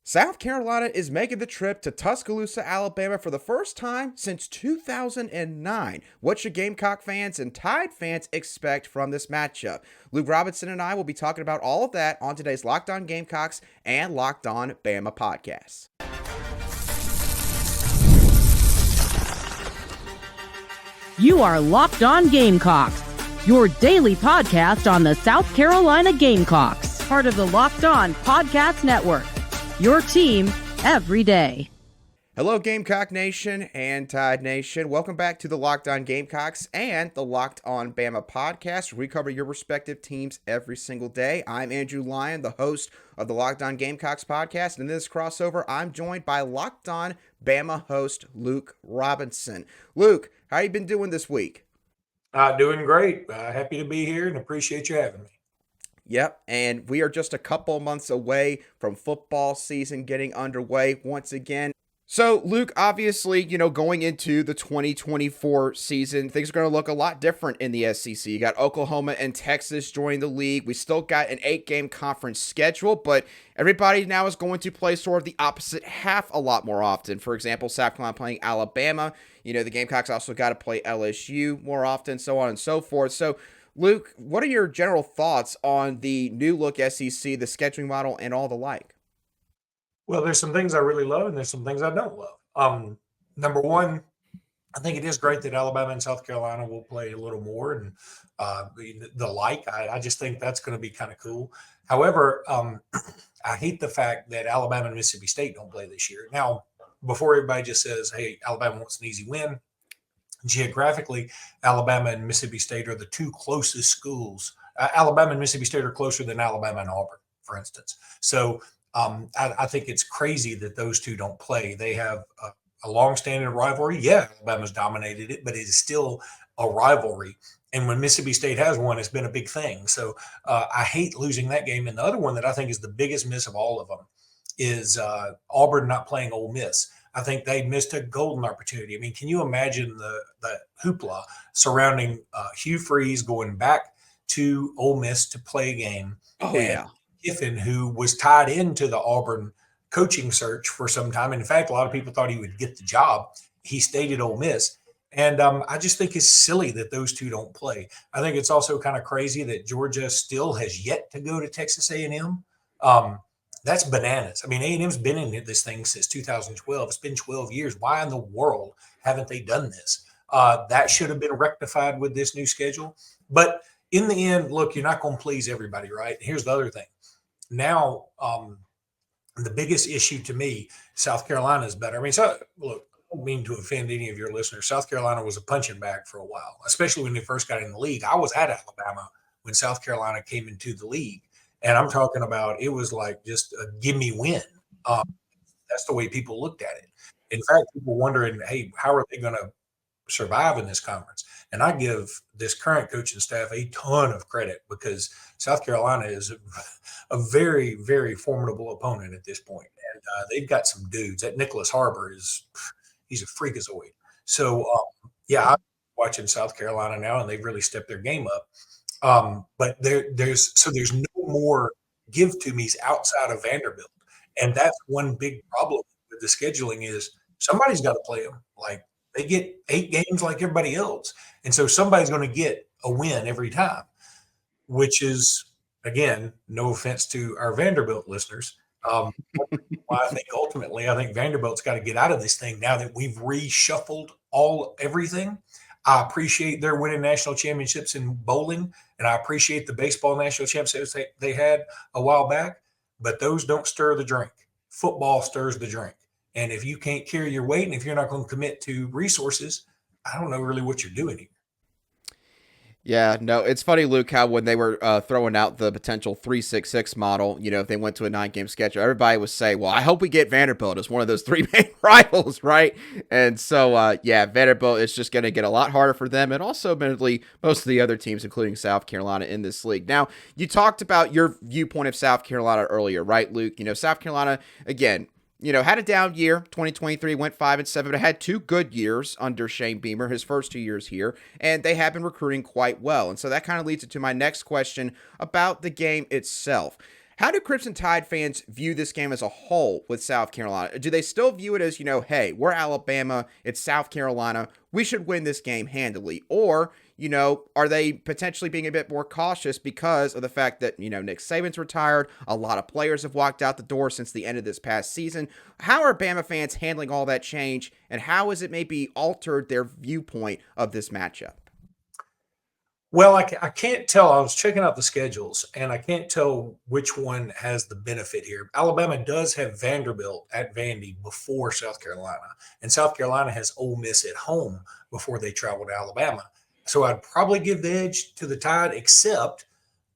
South Carolina is making the trip to Tuscaloosa, Alabama for the first time since 2009. What should Gamecock fans and Tide fans expect from this matchup? Luke Robinson and I will be talking about all of that on today's Locked On Gamecocks and Locked On Bama podcasts. You are Locked On Gamecocks, your daily podcast on the South Carolina Gamecocks, part of the Locked On Podcast Network. Your team every day. Hello, Gamecock Nation and Tide Nation. Welcome back to the Locked On Gamecocks and the Locked On Bama podcast, where we cover your respective teams every single day. I'm Andrew Lyon, the host of the Locked On Gamecocks podcast, and in this crossover, I'm joined by Locked On Bama host Luke Robinson. Luke, how you been doing this week? Doing great. Happy to be here and appreciate you having me. Yep, and we are just a couple months away from football season getting underway once again. So, Luke, obviously, going into the 2024 season, things are going to look a lot different in the SEC. You got Oklahoma and Texas joining the league. We still got an 8-game conference schedule, but everybody now is going to play sort of the opposite half a lot more often. For example, South Carolina playing Alabama. The Gamecocks also got to play LSU more often, so on and so forth. So, Luke, what are your general thoughts on the new look SEC, the scheduling model, and all the like? Well, there's some things I really love and there's some things I don't love. Number one, I think it is great that Alabama and South Carolina will play a little more and the like. I just think that's going to be kind of cool. However, I hate the fact that Alabama and Mississippi State don't play this year. Now, before everybody just says, hey, Alabama wants an easy win, geographically, Alabama and Mississippi State are the two closest schools. Alabama and Mississippi State are closer than Alabama and Auburn, for instance. So I think it's crazy that those two don't play. They have a long-standing rivalry. Yeah, Alabama's dominated it, but it is still a rivalry. And when Mississippi State has one, it's been a big thing. So I hate losing that game. And the other one that I think is the biggest miss of all of them is Auburn not playing Ole Miss. I think they missed a golden opportunity. I mean, can you imagine the hoopla surrounding Hugh Freeze going back to Ole Miss to play a game? Oh, yeah. Kiffin, who was tied into the Auburn coaching search for some time. In fact, a lot of people thought he would get the job. He stayed at Ole Miss. And I just think it's silly that those two don't play. I think it's also kind of crazy that Georgia still has yet to go to Texas A&M. That's bananas. I mean, A&M's been in this thing since 2012. It's been 12 years. Why in the world haven't they done this? That should have been rectified with this new schedule. But in the end, look, you're not going to please everybody, right? Here's the other thing. Now, the biggest issue to me, South Carolina is better. I mean, so look, I don't mean to offend any of your listeners. South Carolina was a punching bag for a while, especially when they first got in the league. I was at Alabama when South Carolina came into the league. And I'm talking about it was like just a gimme win. That's the way people looked at it. In fact, people wondering, hey, how are they going to survive in this conference? And I give this current coaching staff a ton of credit because South Carolina is a very, very formidable opponent at this point. And they've got some dudes. That Nicholas Harbor he's a freakazoid. So, I'm watching South Carolina now, and they've really stepped their game up. But there's no more give to me's outside of Vanderbilt. And that's one big problem with the scheduling is somebody's got to play them. Like they get 8 games like everybody else. And so somebody's going to get a win every time, which is, again, no offense to our Vanderbilt listeners. I think Vanderbilt's got to get out of this thing now that we've reshuffled everything. I appreciate their winning national championships in bowling, and I appreciate the baseball national championships they had a while back, but those don't stir the drink. Football stirs the drink. And if you can't carry your weight and if you're not going to commit to resources, I don't know really what you're doing here. Yeah, no, it's funny, Luke, how when they were throwing out the potential 3-6-6 model, if they went to a 9-game schedule, everybody was saying, well, I hope we get Vanderbilt as one of those 3 main rivals, right? And so, Vanderbilt is just going to get a lot harder for them and also, admittedly, most of the other teams, including South Carolina in this league. Now, you talked about your viewpoint of South Carolina earlier, right, Luke? South Carolina, again, had a down year. 2023 went 5-7, but had 2 good years under Shane Beamer, his first 2 years here, and they have been recruiting quite well. And so that kind of leads into my next question about the game itself. How do Crimson Tide fans view this game as a whole with South Carolina? Do they still view it as, hey, we're Alabama, it's South Carolina, we should win this game handily? Or, are they potentially being a bit more cautious because of the fact that, Nick Saban's retired, a lot of players have walked out the door since the end of this past season? How are Bama fans handling all that change, and how has it maybe altered their viewpoint of this matchup? Well, I can't tell. I was checking out the schedules, and I can't tell which one has the benefit here. Alabama does have Vanderbilt at Vandy before South Carolina, and South Carolina has Ole Miss at home before they travel to Alabama. So I'd probably give the edge to the Tide, except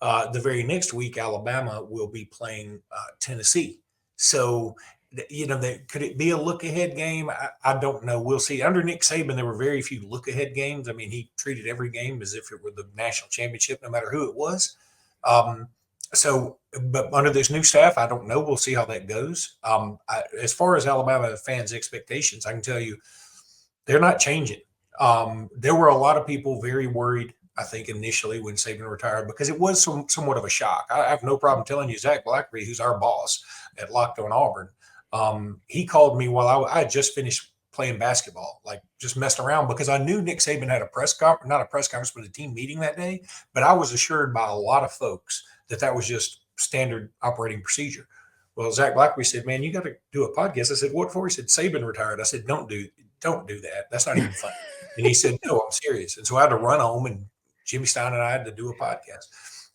the very next week, Alabama will be playing Tennessee. So could it be a look-ahead game? I don't know. We'll see. Under Nick Saban, there were very few look-ahead games. I mean, he treated every game as if it were the national championship, no matter who it was. But under this new staff, I don't know. We'll see how that goes. As far as Alabama fans' expectations, I can tell you they're not changing. There were a lot of people very worried, I think, initially when Saban retired, because it was somewhat of a shock. I have no problem telling you, Zach Blackery, who's our boss at Locked On Auburn, he called me while I had just finished playing basketball, like just messed around, because I knew Nick Saban had not a press conference, but a team meeting that day. But I was assured by a lot of folks that was just standard operating procedure. Well, Zach Blackery said, "Man, you got to do a podcast." I said, "What for?" He said, "Saban retired." I said, Don't do that. That's not even funny." And he said, "No, I'm serious." And so I had to run home, and Jimmy Stein and I had to do a podcast.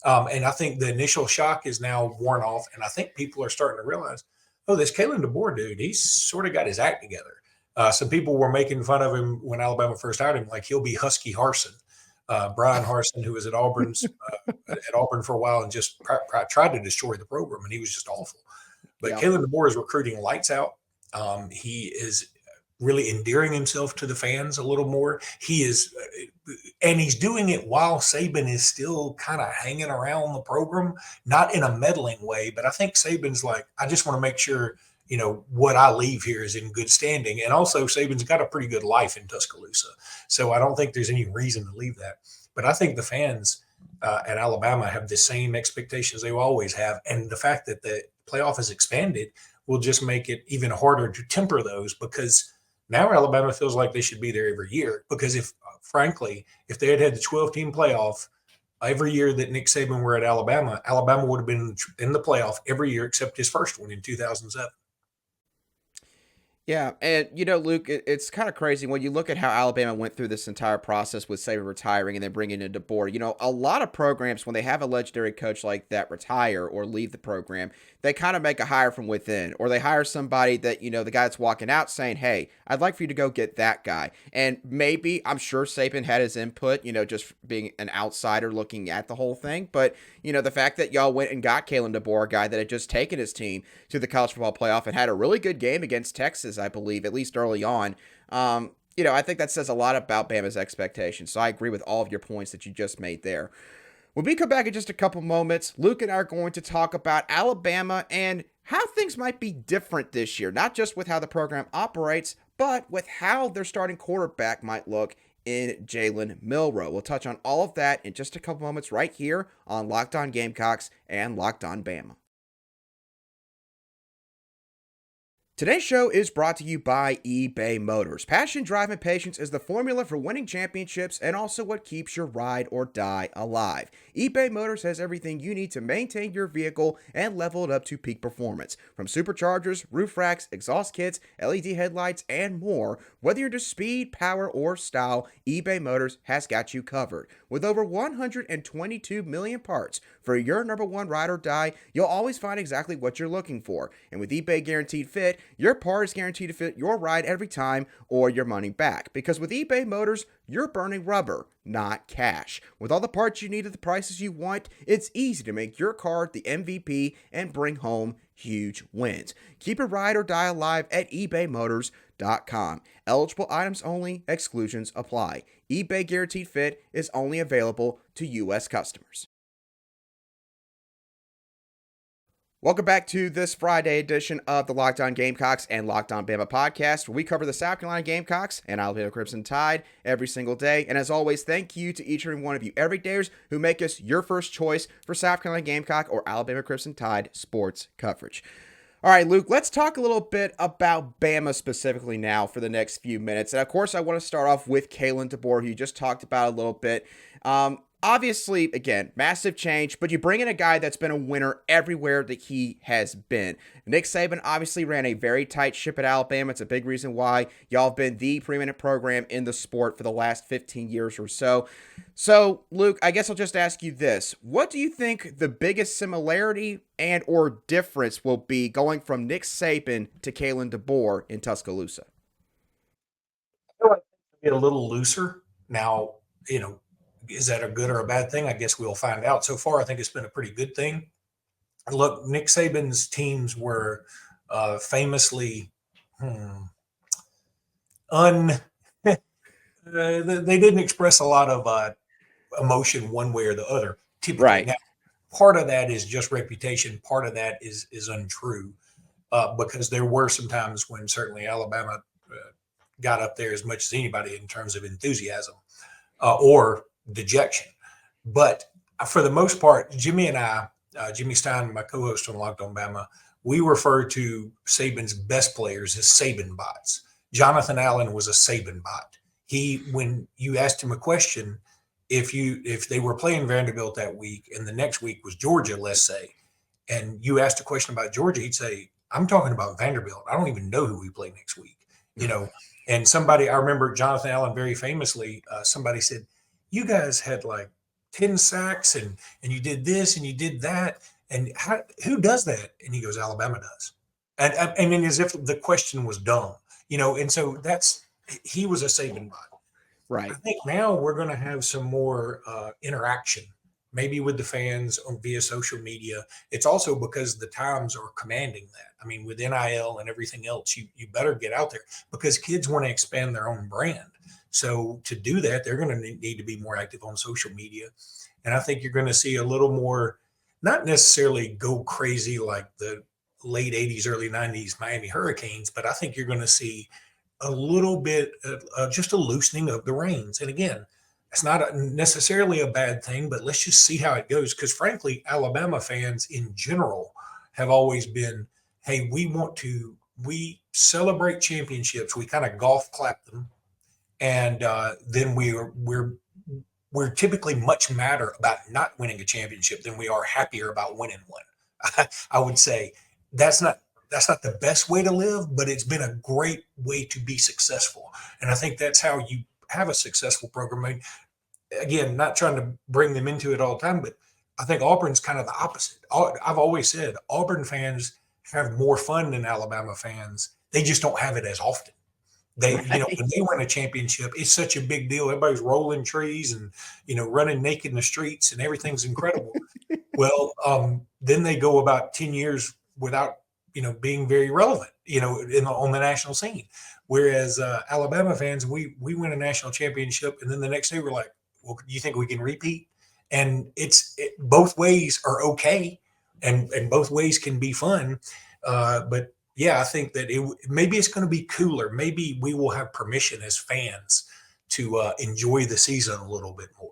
And I think the initial shock is now worn off, and I think people are starting to realize, this Kalen DeBoer dude, he's sort of got his act together. Some people were making fun of him when Alabama first hired him, like he'll be Husky Harsin. Brian Harsin, who was at Auburn for a while and just tried to destroy the program, and he was just awful. But yeah. Kalen DeBoer is recruiting lights out. He is really endearing himself to the fans a little more. And he's doing it while Saban is still kind of hanging around the program, not in a meddling way, but I think Saban's like, I just want to make sure, what I leave here is in good standing. And also Saban's got a pretty good life in Tuscaloosa. So I don't think there's any reason to leave that. But I think the fans at Alabama have the same expectations they always have. And the fact that the playoff has expanded will just make it even harder to temper those, because now Alabama feels like they should be there every year, because if they had the 12-team playoff every year that Nick Saban were at Alabama, Alabama would have been in the playoff every year except his first one in 2007. Yeah, and Luke, it's kind of crazy when you look at how Alabama went through this entire process with Saban retiring and then bringing in DeBoer. A lot of programs, when they have a legendary coach like that retire or leave the program, they kind of make a hire from within, or they hire somebody that, the guy that's walking out saying, "Hey, I'd like for you to go get that guy." And maybe, I'm sure Saban had his input, just being an outsider looking at the whole thing. But, the fact that y'all went and got Kalen DeBoer, a guy that had just taken his team to the college football playoff and had a really good game against Texas, I believe, at least early on. I think that says a lot about Bama's expectations. So I agree with all of your points that you just made there. When we come back in just a couple moments, Luke and I are going to talk about Alabama and how things might be different this year, not just with how the program operates, but with how their starting quarterback might look in Jalen Milroe. We'll touch on all of that in just a couple moments right here on Locked On Gamecocks and Locked On Bama. Today's show is brought to you by eBay Motors. Passion, drive, and patience is the formula for winning championships and also what keeps your ride or die alive. eBay Motors has everything you need to maintain your vehicle and level it up to peak performance. From superchargers, roof racks, exhaust kits, LED headlights, and more, whether you're into speed, power, or style, eBay Motors has got you covered. With over 122 million parts for your number one ride or die, you'll always find exactly what you're looking for. And with eBay Guaranteed Fit, your part is guaranteed to fit your ride every time or your money back. Because with eBay Motors, you're burning rubber, not cash. With all the parts you need at the prices you want, it's easy to make your car the MVP and bring home huge wins. Keep your ride or die alive at ebaymotors.com. Eligible items only, exclusions apply. eBay Guaranteed Fit is only available to U.S. customers. Welcome back to this Friday edition of the Locked On Gamecocks and Locked On Bama podcast, where we cover the South Carolina Gamecocks and Alabama Crimson Tide every single day. And as always, thank you to each and every one of you everydayers who make us your first choice for South Carolina Gamecock or Alabama Crimson Tide sports coverage. All right, Luke, let's talk a little bit about Bama specifically now for the next few minutes. And of course, I want to start off with Kalen DeBoer, who you just talked about a little bit. Obviously, again, massive change, but you bring in a guy that's been a winner everywhere that he has been. Nick Saban obviously ran a very tight ship at Alabama. It's a big reason why y'all have been the preeminent program in the sport for the last 15 years or so. So, Luke, I guess I'll just ask you this. What do you think the biggest similarity and or difference will be going from Nick Saban to Kalen DeBoer in Tuscaloosa? I feel like it's get a little looser. Now, is that a good or a bad thing? I guess we'll find out. So far, I think it's been a pretty good thing. Look, Nick Saban's teams were famously they didn't express a lot of emotion one way or the other. Typically. Right. Now, part of that is just reputation. Part of that is untrue because there were some times when certainly Alabama got up there as much as anybody in terms of enthusiasm or dejection. But for the most part, Jimmy and I, Jimmy Stein, my co-host on Locked On Bama, we refer to Saban's best players as Saban bots. Jonathan Allen was a Saban bot. When you asked him a question, if they were playing Vanderbilt that week and the next week was Georgia, let's say, and you asked a question about Georgia, he'd say, I'm talking about Vanderbilt. I don't even know who we play next week. And somebody, I remember Jonathan Allen very famously, somebody said, you guys had like 10 sacks and you did this and you did that. And who does that? And he goes, Alabama does. And then as if the question was dumb, and so he was a Saban bot. Right. I think now we're going to have some more interaction, maybe with the fans via social media. It's also because the times are commanding that. I mean, with NIL and everything else, you better get out there because kids want to expand their own brand. So to do that, they're going to need to be more active on social media. And I think you're going to see a little more, not necessarily go crazy like the late 80s, early 90s Miami Hurricanes, but I think you're going to see a little bit of just a loosening of the reins. And again, it's not necessarily a bad thing, but let's just see how it goes. Because frankly, Alabama fans in general have always been, hey, we celebrate championships. We kind of golf clap them. And then we're typically much madder about not winning a championship than we are happier about winning one. I would say that's not the best way to live, but it's been a great way to be successful. And I think that's how you have a successful program. I mean, again, not trying to bring them into it all the time, but I think Auburn's kind of the opposite. I've always said Auburn fans have more fun than Alabama fans. They just don't have it as often. When they win a championship, it's such a big deal. Everybody's rolling trees and, running naked in the streets and everything's incredible. Well, then they go about 10 years without, being very relevant, on the national scene. Whereas Alabama fans, we win a national championship. And then the next day we're like, well, do you think we can repeat? And both ways are okay. And both ways can be fun. But yeah, I think that maybe it's going to be cooler. Maybe we will have permission as fans to enjoy the season a little bit more.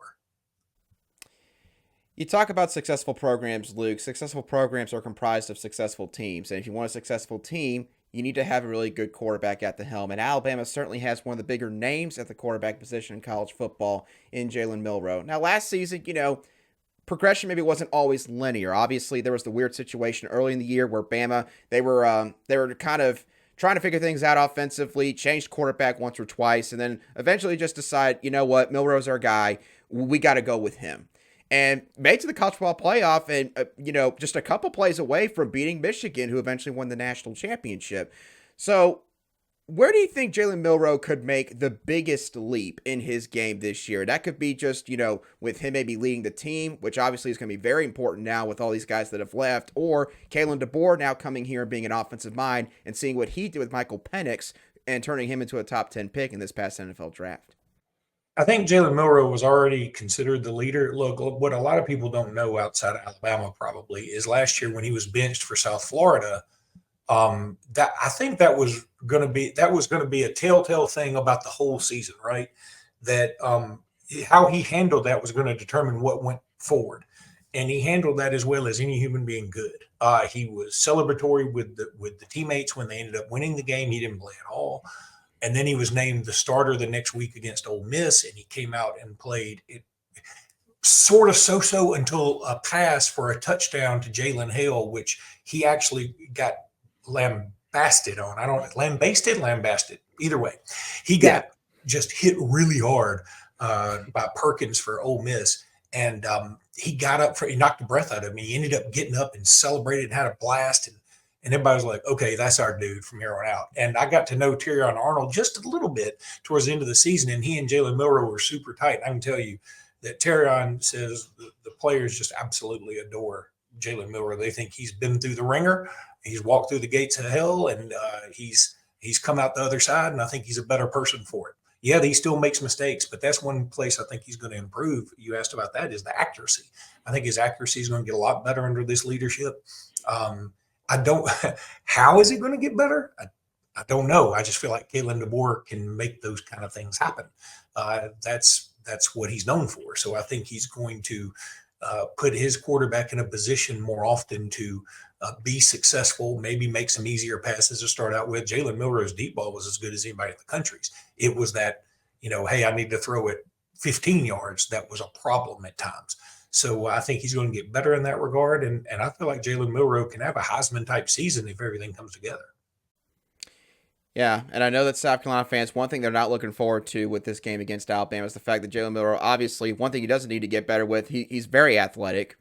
You talk about successful programs, Luke. Successful programs are comprised of successful teams. And if you want a successful team, you need to have a really good quarterback at the helm. And Alabama certainly has one of the bigger names at the quarterback position in college football in Jalen Milroe. Now, last season, progression maybe wasn't always linear. Obviously, there was the weird situation early in the year where Bama, they were kind of trying to figure things out offensively, changed quarterback once or twice, and then eventually just decide, you know what, Milroe's our guy. We got to go with him. And made to the college football playoff and, just a couple plays away from beating Michigan, who eventually won the national championship. So where do you think Jalen Milroe could make the biggest leap in his game this year? That could be just, with him maybe leading the team, which obviously is going to be very important now with all these guys that have left, or Kalen DeBoer now coming here and being an offensive mind and seeing what he did with Michael Penix and turning him into a top 10 pick in this past NFL draft. I think Jalen Milroe was already considered the leader. Look, what a lot of people don't know outside of Alabama probably is last year when he was benched for South Florida. That I think that was going to be a telltale thing about the whole season, right? That how he handled that was going to determine what went forward, and he handled that as well as any human being could. He was celebratory with the teammates when they ended up winning the game. He didn't play at all. And then he was named the starter the next week against Ole Miss, and he came out and played it sort of so until a pass for a touchdown to Jalen Hale, which he actually got lambasted on. I don't lambasted. Either way, he got just hit really hard by Perkins for Ole Miss, and he got up he knocked the breath out of me. He ended up getting up and celebrated and had a blast, and everybody was like, okay, that's our dude from here on out. And I got to know Terrion Arnold just a little bit towards the end of the season, and he and Jalen Milroe were super tight. I can tell you that Terrion says the players just absolutely adore Jalen Milroe. They think he's been through the ringer. He's walked through the gates of hell, and he's come out the other side, and I think he's a better person for it. Yeah, he still makes mistakes, but that's one place I think he's going to improve. You asked about that, is the accuracy. I think his accuracy is going to get a lot better under this leadership. How is it going to get better? I don't know. I just feel like Kalen DeBoer can make those kind of things happen. That's what he's known for. So I think he's going to put his quarterback in a position more often to be successful, maybe make some easier passes to start out with. Jalen Milroe's deep ball was as good as anybody in the country's. It was that, hey, I need to throw it 15 yards. That was a problem at times. So I think he's going to get better in that regard. And I feel like Jalen Milroe can have a Heisman-type season if everything comes together. Yeah, and I know that South Carolina fans, one thing they're not looking forward to with this game against Alabama is the fact that Jalen Milroe, obviously, one thing he doesn't need to get better with, he's very athletic,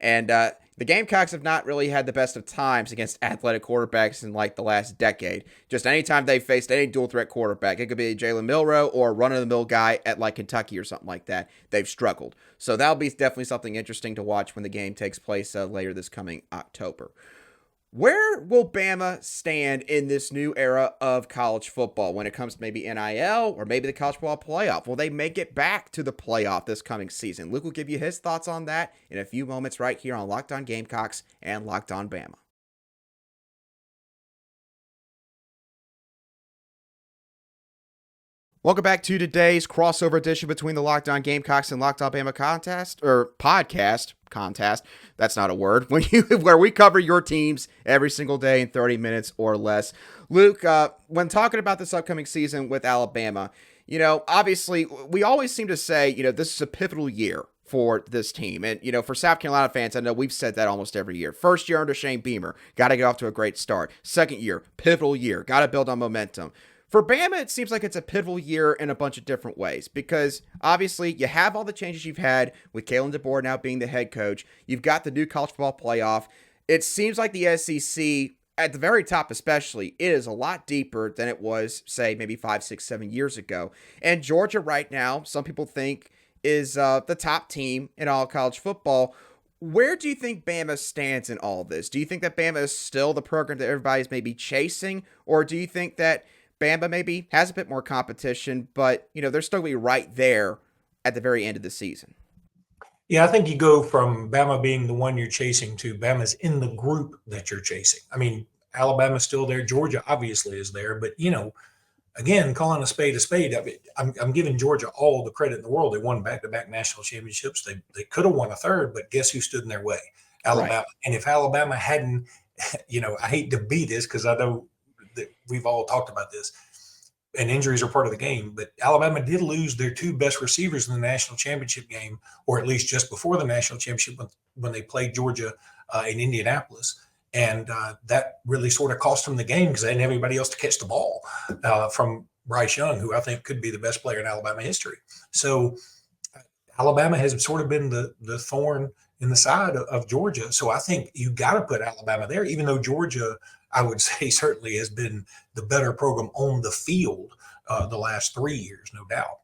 and the Gamecocks have not really had the best of times against athletic quarterbacks in like the last decade. Just anytime they've faced any dual-threat quarterback, it could be Jalen Milroe or a run-of-the-mill guy at like Kentucky or something like that, they've struggled. So that'll be definitely something interesting to watch when the game takes place later this coming October. Where will Bama stand in this new era of college football when it comes to maybe NIL or maybe the college football playoff? Will they make it back to the playoff this coming season? Luke will give you his thoughts on that in a few moments right here on Locked On Gamecocks and Locked On Bama. Welcome back to today's crossover edition between the Locked On Gamecocks and Locked On Bama podcast. That's not a word. Where we cover your teams every single day in 30 minutes or less. Luke, when talking about this upcoming season with Alabama, obviously we always seem to say, this is a pivotal year for this team. And, for South Carolina fans, I know we've said that almost every year. First year under Shane Beamer, got to get off to a great start. Second year, pivotal year, got to build on momentum. For Bama, it seems like it's a pivotal year in a bunch of different ways because obviously you have all the changes you've had with Kalen DeBoer now being the head coach. You've got the new college football playoff. It seems like the SEC, at the very top especially, it is a lot deeper than it was, say, maybe 5, 6, 7 years ago. And Georgia right now, some people think, is the top team in all college football. Where do you think Bama stands in all this? Do you think that Bama is still the program that everybody's maybe chasing? Or do you think that Bama maybe has a bit more competition, but, they're still going to be right there at the very end of the season? Yeah, I think you go from Bama being the one you're chasing to Bama's in the group that you're chasing. I mean, Alabama's still there. Georgia obviously is there. But, again, calling a spade, I'm giving Georgia all the credit in the world. They won back-to-back national championships. They could have won a third, but guess who stood in their way? Alabama. Right. And if Alabama hadn't, I hate to be this because I know that we've all talked about this, and injuries are part of the game, but Alabama did lose their two best receivers in the national championship game, or at least just before the national championship when they played Georgia in Indianapolis. And that really sort of cost them the game because they didn't have anybody else to catch the ball from Bryce Young, who I think could be the best player in Alabama history. So Alabama has sort of been the thorn in the side of Georgia. So I think you got to put Alabama there, even though Georgia, I would say, certainly has been the better program on the field the last 3 years, no doubt.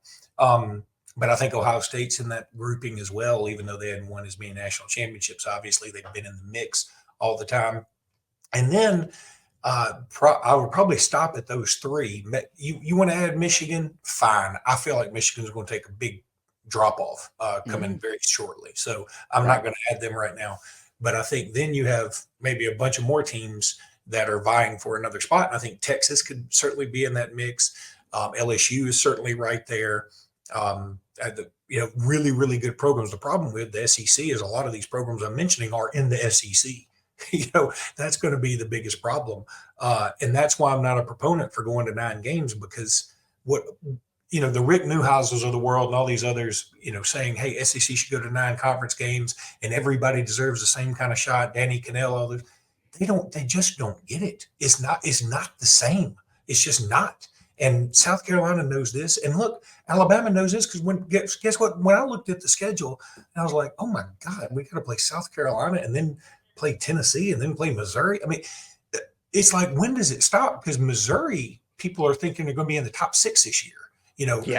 But I think Ohio State's in that grouping as well, even though they hadn't won as many national championships. Obviously, they've been in the mix all the time. And then I would probably stop at those three. You want to add Michigan? Fine. I feel like Michigan's going to take a big drop off coming very shortly. So I'm not going to add them right now. But I think then you have maybe a bunch of more teams that are vying for another spot. And I think Texas could certainly be in that mix. LSU is certainly right there. Really, really good programs. The problem with the SEC is a lot of these programs I'm mentioning are in the SEC. That's going to be the biggest problem. And that's why I'm not a proponent for going to 9 games, because the Rick Newhouses of the world and all these others, saying, hey, SEC should go to 9 conference games and everybody deserves the same kind of shot. Danny Cannell, all those, they just don't get it. It's not the same. It's just not. And South Carolina knows this. And look, Alabama knows this, because guess what? When I looked at the schedule, I was like, oh my God, we got to play South Carolina and then play Tennessee and then play Missouri. I mean, it's like, when does it stop? Because Missouri, people are thinking they're going to be in the top 6 this year.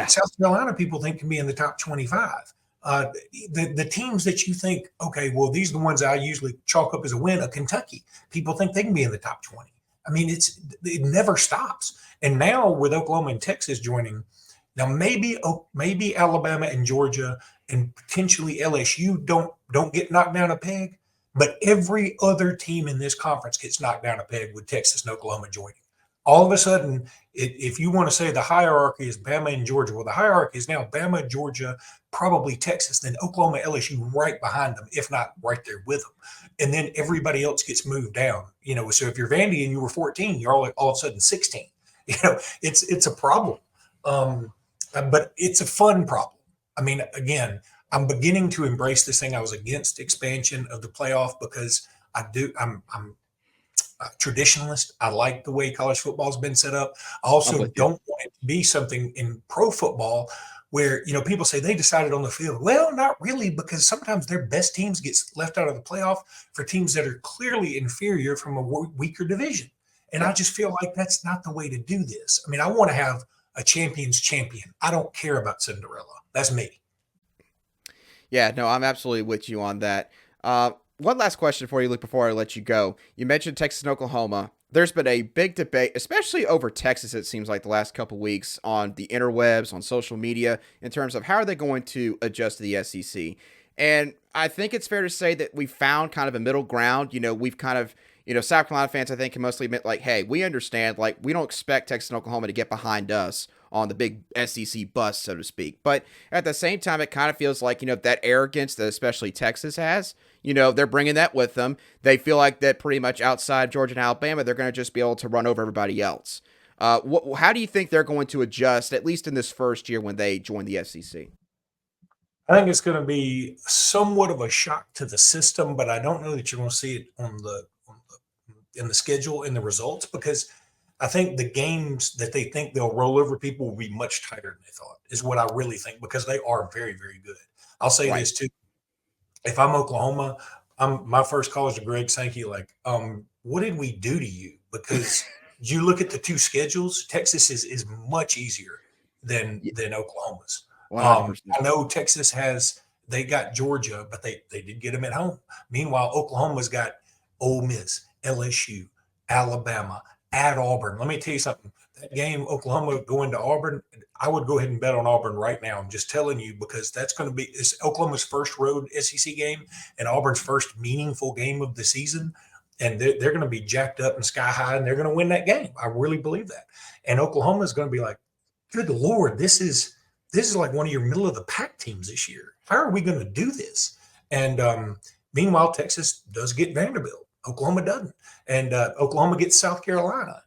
South Carolina, people think can be in the top 25. The teams that you think, okay, well, these are the ones I usually chalk up as a win. Kentucky, people think they can be in the top 20. I mean, it never stops. And now with Oklahoma and Texas joining, now maybe Alabama and Georgia and potentially LSU don't get knocked down a peg, but every other team in this conference gets knocked down a peg with Texas and Oklahoma joining. All of a sudden, if you want to say the hierarchy is Bama and Georgia, well, the hierarchy is now Bama, Georgia, probably Texas, then Oklahoma, LSU right behind them, if not right there with them. And then everybody else gets moved down. So if you're Vandy and you were 14, you're all of a sudden 16. It's a problem. But it's a fun problem. I mean, again, I'm beginning to embrace this thing. I was against expansion of the playoff because I'm a traditionalist. I like the way college football has been set up. I also don't want it to be something in pro football where, people say they decided on the field. Well, not really, because sometimes their best teams get left out of the playoff for teams that are clearly inferior from a weaker division. And I just feel like that's not the way to do this. I mean, I want to have a champion's champion. I don't care about Cinderella. That's me. Yeah, no, I'm absolutely with you on that. One last question for you, Luke, before I let you go. You mentioned Texas and Oklahoma. There's been a big debate, especially over Texas, it seems like the last couple of weeks, on the interwebs, on social media, in terms of how are they going to adjust to the SEC. And I think it's fair to say that we found kind of a middle ground. We've kind of, South Carolina fans, I think, can mostly admit, like, hey, we understand, like, we don't expect Texas and Oklahoma to get behind us on the big SEC bus, so to speak. But at the same time, it kind of feels like, that arrogance that especially Texas has, they're bringing that with them. They feel like that pretty much outside Georgia and Alabama, they're going to just be able to run over everybody else. How do you think they're going to adjust, at least in this first year when they join the SEC? I think it's going to be somewhat of a shock to the system, but I don't know that you're going to see it in the schedule, in the results, because I think the games that they think they'll roll over people will be much tighter than they thought, is what I really think, because they are very, very good. I'll say this too. If I'm Oklahoma, my first call is to Greg Sankey, like, what did we do to you? Because you look at the 2 schedules, Texas is much easier than Oklahoma's. I know Texas they got Georgia, but they did get them at home. Meanwhile, Oklahoma's got Ole Miss, LSU, Alabama, at Auburn. Let me tell you something. That game, Oklahoma going to Auburn, I would go ahead and bet on Auburn right now. I'm just telling you, because that's going to be Oklahoma's first road SEC game and Auburn's first meaningful game of the season. And they're going to be jacked up and sky high, and they're going to win that game. I really believe that. And Oklahoma is going to be like, good Lord, this is like one of your middle of the pack teams this year. How are we going to do this? And meanwhile, Texas does get Vanderbilt. Oklahoma doesn't. And Oklahoma gets South Carolina.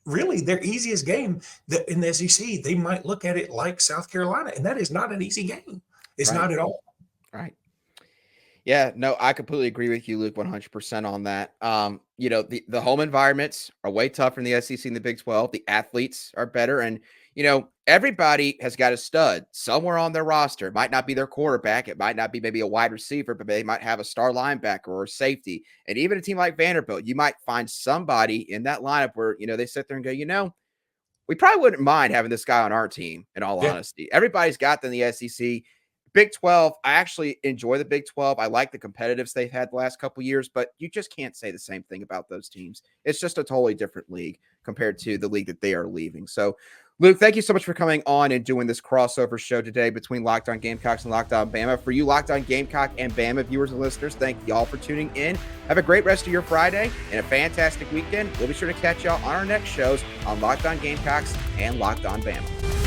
Really their easiest game in the SEC. They might look at it like South Carolina, and that is not an easy game. It's not at all. Right. Yeah, no, I completely agree with you, Luke, 100% on that. The home environments are way tougher in the SEC and the Big 12. The athletes are better. And, everybody has got a stud somewhere on their roster. It might not be their quarterback. It might not be maybe a wide receiver, but they might have a star linebacker or a safety. And even a team like Vanderbilt, you might find somebody in that lineup where, they sit there and go, we probably wouldn't mind having this guy on our team, in all honesty. Everybody's got them in the SEC. Big 12, I actually enjoy the Big 12. I like the competitiveness they've had the last couple years, but you just can't say the same thing about those teams. It's just a totally different league compared to the league that they are leaving. So, Luke, thank you so much for coming on and doing this crossover show today between Locked On Gamecocks and Locked On Bama. For you Locked On Gamecock and Bama viewers and listeners, thank y'all for tuning in. Have a great rest of your Friday and a fantastic weekend. We'll be sure to catch y'all on our next shows on Locked On Gamecocks and Locked On Bama.